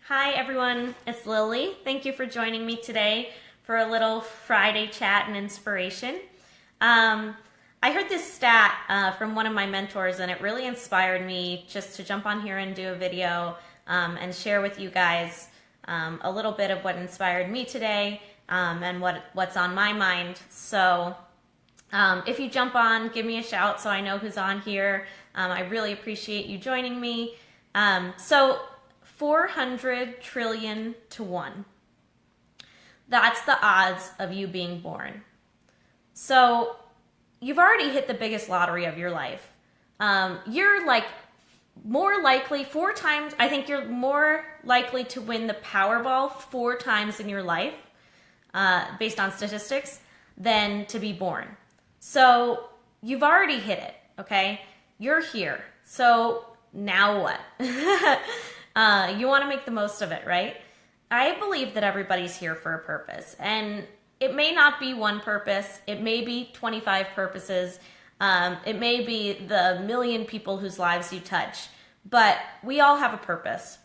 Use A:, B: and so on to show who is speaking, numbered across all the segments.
A: Hi everyone, it's Lily. Thank you for joining me today for a little Friday chat and inspiration. I heard this stat from one of my mentors and it really inspired me just to jump on here and do a video and share with you guys a little bit of what inspired me today and what's on my mind. So if you jump on, give me a shout so I know who's on here. I really appreciate you joining me. So 400 trillion to 1. That's the odds of you being born. So you've already hit the biggest lottery of your life. You're like more likely, 4 times, I think you're more likely to win the Powerball 4 times in your life, based on statistics, than to be born. So you've already hit it, okay? You're here. So now what? You want to make the most of it, right? I believe that everybody's here for a purpose, and it may not be one purpose. It may be 25 purposes. It may be the million people whose lives you touch, but we all have a purpose,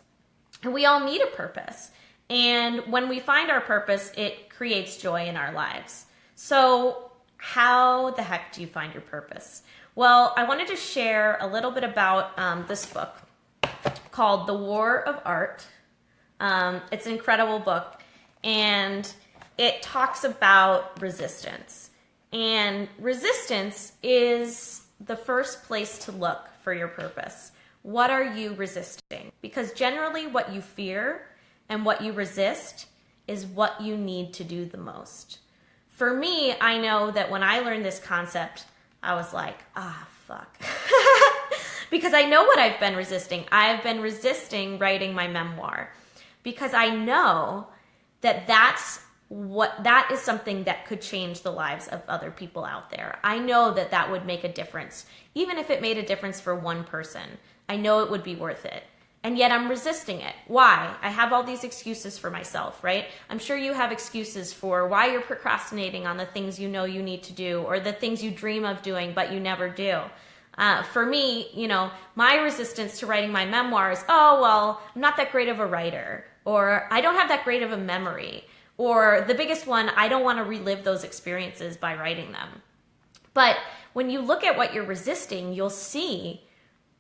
A: and we all need a purpose. And when we find our purpose, it creates joy in our lives. So how the heck do you find your purpose? Well, I wanted to share a little bit about this book called The War of Art. It's an incredible book, and it talks about resistance. And resistance is the first place to look for your purpose. What are you resisting? Because generally what you fear and what you resist is what you need to do the most. For me, I know that when I learned this concept, I was like, fuck. Because I know what I've been resisting. I've been resisting writing my memoir because I know that that is something that could change the lives of other people out there. I know that that would make a difference. Even if it made a difference for one person, I know it would be worth it. And yet I'm resisting it. Why? I have all these excuses for myself, right? I'm sure you have excuses for why you're procrastinating on the things you know you need to do or the things you dream of doing but you never do. For me, my resistance to writing my memoir is, I'm not that great of a writer, or I don't have that great of a memory, or the biggest one, I don't want to relive those experiences by writing them. But when you look at what you're resisting, you'll see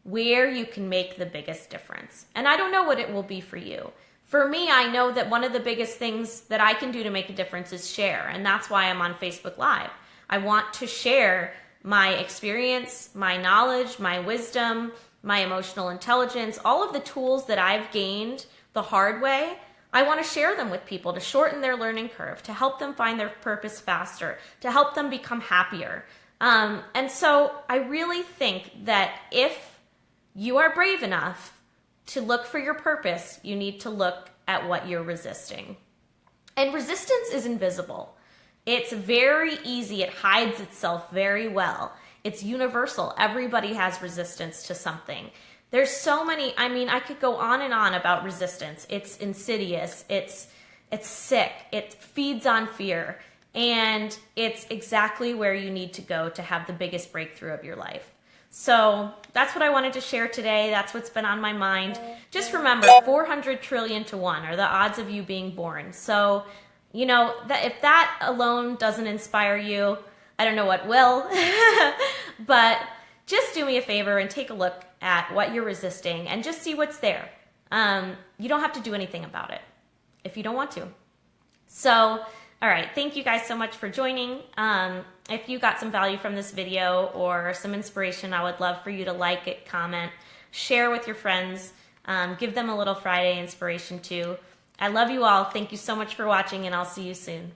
A: where you can make the biggest difference. And I don't know what it will be for you. For me, I know that one of the biggest things that I can do to make a difference is share. And that's why I'm on Facebook Live. I want to share my experience, my knowledge, my wisdom, my emotional intelligence, all of the tools that I've gained the hard way. I want to share them with people to shorten their learning curve, to help them find their purpose faster, to help them become happier. And so I really think that if you are brave enough to look for your purpose, you need to look at what you're resisting. And resistance is invisible. It's very easy. It hides itself very well. It's universal. Everybody has resistance to something. There's so many, I could go on and on about resistance. It's insidious. It's sick. It feeds on fear. And it's exactly where you need to go to have the biggest breakthrough of your life. So that's what I wanted to share today. That's what's been on my mind. Just remember, 400 trillion to 1 are the odds of you being born. So if that alone doesn't inspire you, I don't know what will. But just do me a favor and take a look at what you're resisting and just see what's there. You don't have to do anything about it if you don't want to. So, all right, thank you guys so much for joining. If you got some value from this video or some inspiration, I would love for you to like it, comment, share with your friends, give them a little Friday inspiration too. I love you all. Thank you so much for watching, and I'll see you soon.